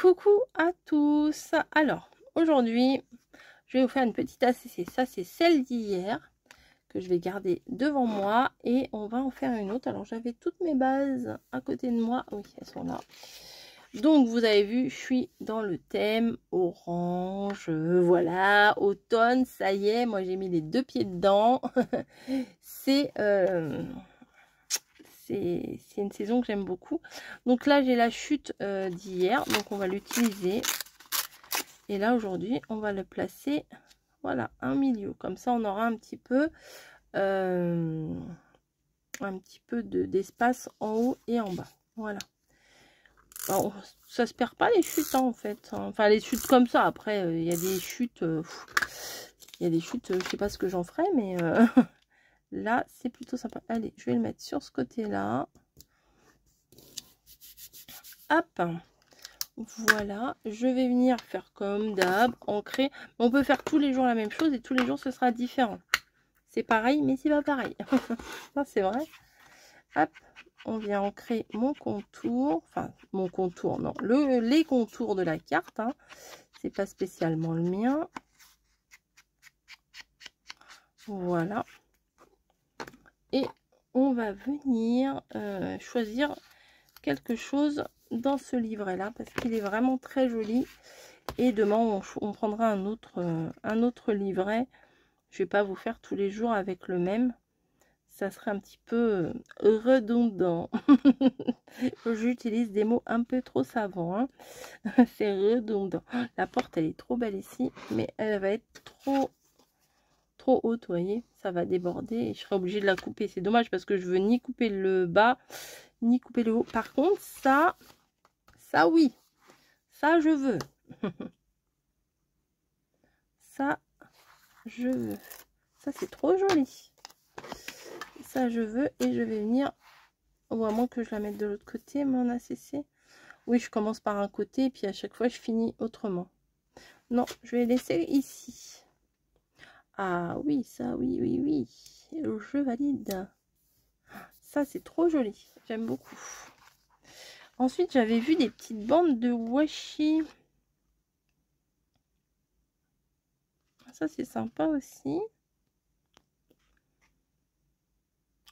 Coucou à tous. Alors, aujourd'hui, je vais vous faire une petite ACC. Ça, c'est celle d'hier que je vais garder devant moi et on va en faire une autre. Alors, j'avais toutes mes bases à côté de moi. Oui, elles sont là. Donc, vous avez vu, je suis dans le thème orange. Voilà, automne, ça y est. Moi, j'ai mis les deux pieds dedans. C'est une saison que j'aime beaucoup. Donc là, j'ai la chute d'hier. Donc, on va l'utiliser. Et là, aujourd'hui, on va le placer, voilà, un milieu. Comme ça, on aura un petit peu d'espace en haut et en bas. Voilà. Alors, ça se perd pas les chutes, hein, en fait. Enfin, les chutes comme ça. Après, il y a des chutes... il y a des chutes, je sais pas ce que j'en ferai, mais... là, c'est plutôt sympa. Allez, je vais le mettre sur ce côté-là. Hop. Voilà, je vais venir faire comme d'hab, ancrer. On peut faire tous les jours la même chose et tous les jours ce sera différent. C'est pareil, mais c'est pas pareil. Ça, c'est vrai. Hop, on vient ancrer mon contour. Enfin, mon contour, non. Les contours de la carte. Hein. C'est pas spécialement le mien. Voilà. Et on va venir choisir quelque chose dans ce livret là parce qu'il est vraiment très joli. Et demain on prendra un autre livret. Je vais pas vous faire tous les jours avec le même, ça serait un petit peu redondant. J'utilise des mots un peu trop savants, hein. C'est redondant. La porte elle est trop belle ici, mais elle va être trop haute, vous voyez, ça va déborder et je serai obligée de la couper. C'est dommage parce que je veux ni couper le bas ni couper le haut. Par contre ça oui, ça je veux. Ça je veux. Ça c'est trop joli. Ça je veux et je vais venir, ou à moins que je la mette de l'autre côté mon ACC. Oui, je commence par un côté et puis à chaque fois je finis autrement. Non, je vais laisser ici. Ah oui, ça oui, oui, oui, je valide. Ça c'est trop joli, j'aime beaucoup. Ensuite j'avais vu des petites bandes de washi. Ça c'est sympa aussi.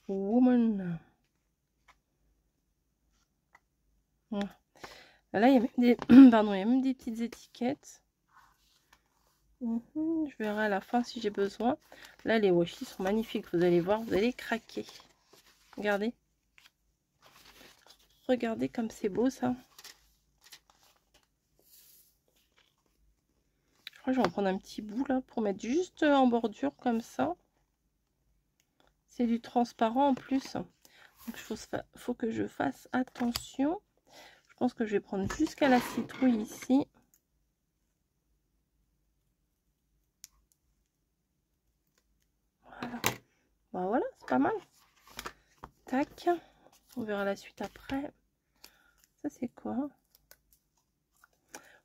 Woman. Là il y a même des pardon, il y a même des petites étiquettes. Je verrai à la fin si j'ai besoin. Là les washi sont magnifiques, vous allez voir, vous allez craquer. Regardez. Regardez comme c'est beau ça. Je crois que je vais en prendre un petit bout là pour mettre juste en bordure comme ça. C'est du transparent en plus. Donc il faut que je fasse attention. Je pense que je vais prendre jusqu'à la citrouille ici. Voilà. Bah voilà, c'est pas mal. Tac. On verra la suite après. Ça c'est quoi?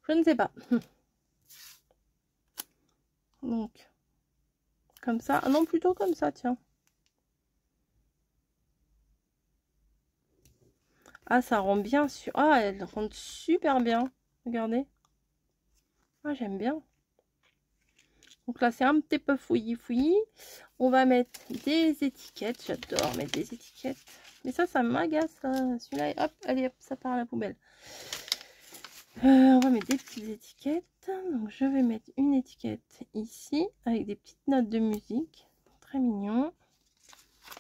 Je ne sais pas. Donc, comme ça. Ah non, plutôt comme ça, tiens. Ah, ça rend bien sur... Ah, elle rend super bien. Regardez. Ah, j'aime bien. Donc là, c'est un petit peu fouillis. On va mettre des étiquettes. J'adore mettre des étiquettes. Mais ça m'agace. Celui-là, hop, allez, hop, ça part à la poubelle. On va mettre des petites étiquettes. Donc, je vais mettre une étiquette ici avec des petites notes de musique. Très mignon.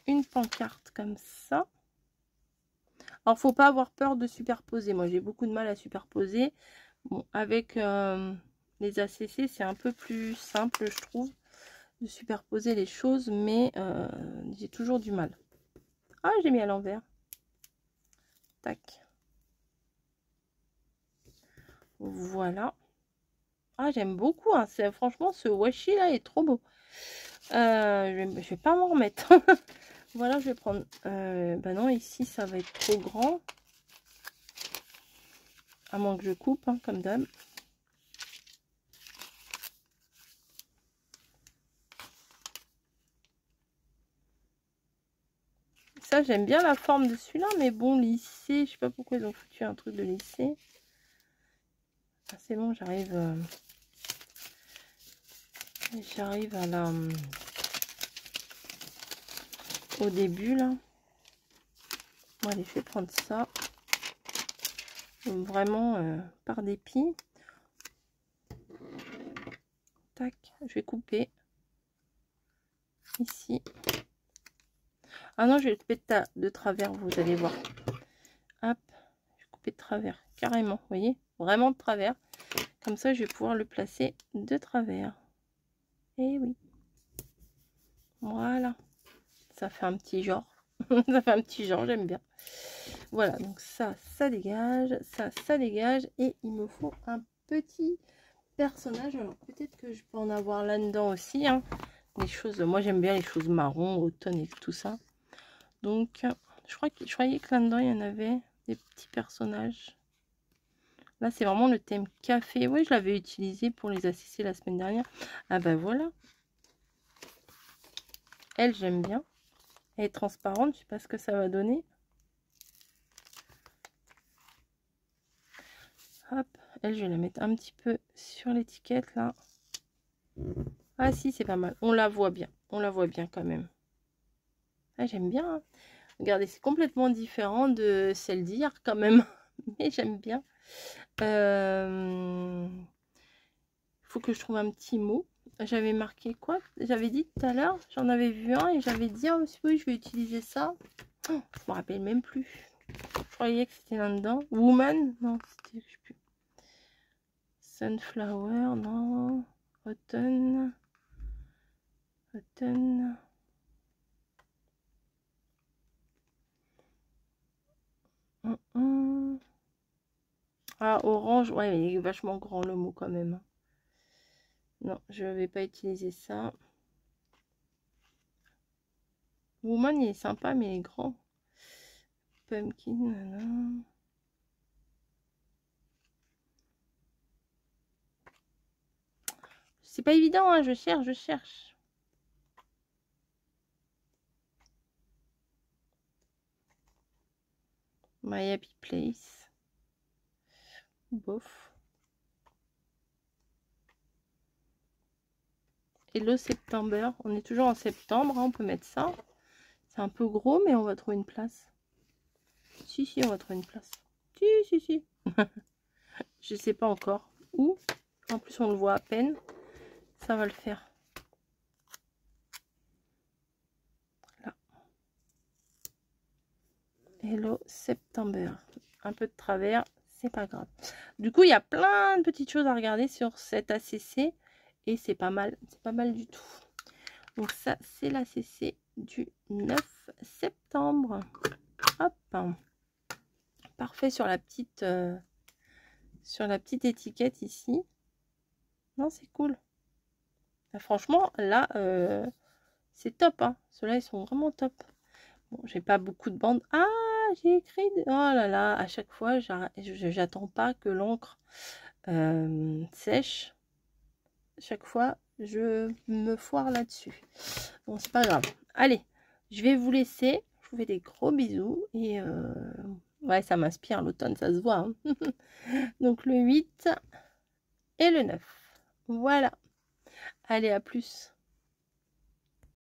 Une pancarte comme ça. Alors, faut pas avoir peur de superposer. Moi, j'ai beaucoup de mal à superposer. Bon, avec les ACC, c'est un peu plus simple, je trouve, de superposer les choses, mais j'ai toujours du mal. Ah, j'ai mis à l'envers. Tac. Voilà. Ah, j'aime beaucoup. Hein. Franchement, ce washi là est trop beau. Je vais pas m'en remettre. Voilà, je vais prendre... bah non, ici, ça va être trop grand. À moins que je coupe, hein, comme d'hab. Ça, j'aime bien la forme de celui-là, mais bon, lissé, je sais pas pourquoi ils ont foutu un truc de lissé. Ah, c'est bon, j'arrive à la au début là. Bon, allez, je vais prendre ça. Donc, vraiment par dépit. Tac, je vais couper ici. Ah non, je vais couper de travers, vous allez voir. Hop, je vais couper de travers, carrément, vous voyez, vraiment de travers. Comme ça, je vais pouvoir le placer de travers. Et oui. Voilà. Ça fait un petit genre. Ça fait un petit genre, j'aime bien. Voilà, donc ça dégage. Ça dégage. Et il me faut un petit personnage. Alors, peut-être que je peux en avoir là-dedans aussi. Hein. Les choses, moi, j'aime bien les choses marron, automne et tout ça. Donc, je croyais que là-dedans, il y en avait des petits personnages. Là, c'est vraiment le thème café. Oui, je l'avais utilisé pour les ACC la semaine dernière. Ah ben voilà. Elle, j'aime bien. Elle est transparente. Je sais pas ce que ça va donner. Hop. Elle, je vais la mettre un petit peu sur l'étiquette, là. Ah si, c'est pas mal. On la voit bien. On la voit bien quand même. Ah, j'aime bien. Hein. Regardez, c'est complètement différent de celle d'hier quand même. Mais j'aime bien. Faut que je trouve un petit mot. J'avais marqué quoi? J'avais dit tout à l'heure, j'en avais vu un et j'avais dit oh, oui, je vais utiliser ça. Oh, je me rappelle même plus. Je croyais que c'était là-dedans. Woman? Non, c'était, je sais plus. Sunflower, non. Autumn. Autumn. Ah, orange. Ouais, il est vachement grand le mot quand même. Non, je vais pas utiliser ça. Woman, il est sympa, mais il est grand. Pumpkin, non. C'est pas évident, hein, je cherche. My Happy Place. Bof. Hello September. On est toujours en septembre, hein, on peut mettre ça. C'est un peu gros, mais on va trouver une place. Si, on va trouver une place. Si. Je sais pas encore où. En plus, on le voit à peine. Ça va le faire. Là. Hello September. Un peu de travers, c'est pas grave. Du coup, il y a plein de petites choses à regarder sur cet ACC. Et c'est pas mal du tout. Donc ça, c'est l'ACC du 9 septembre. Hop. Parfait sur la petite étiquette ici. Non, c'est cool. Là, franchement, là, c'est top. Hein. Ceux-là, ils sont vraiment top. Bon, j'ai pas beaucoup de bandes. Ah, j'ai écrit... Oh là là, à chaque fois, j'attends pas que l'encre sèche. Chaque fois, je me foire là-dessus. Bon, c'est pas grave. Allez, je vais vous laisser. Je vous fais des gros bisous. Et ouais, ça m'inspire l'automne, ça se voit. Hein. Donc, le 8 et le 9. Voilà. Allez, à plus.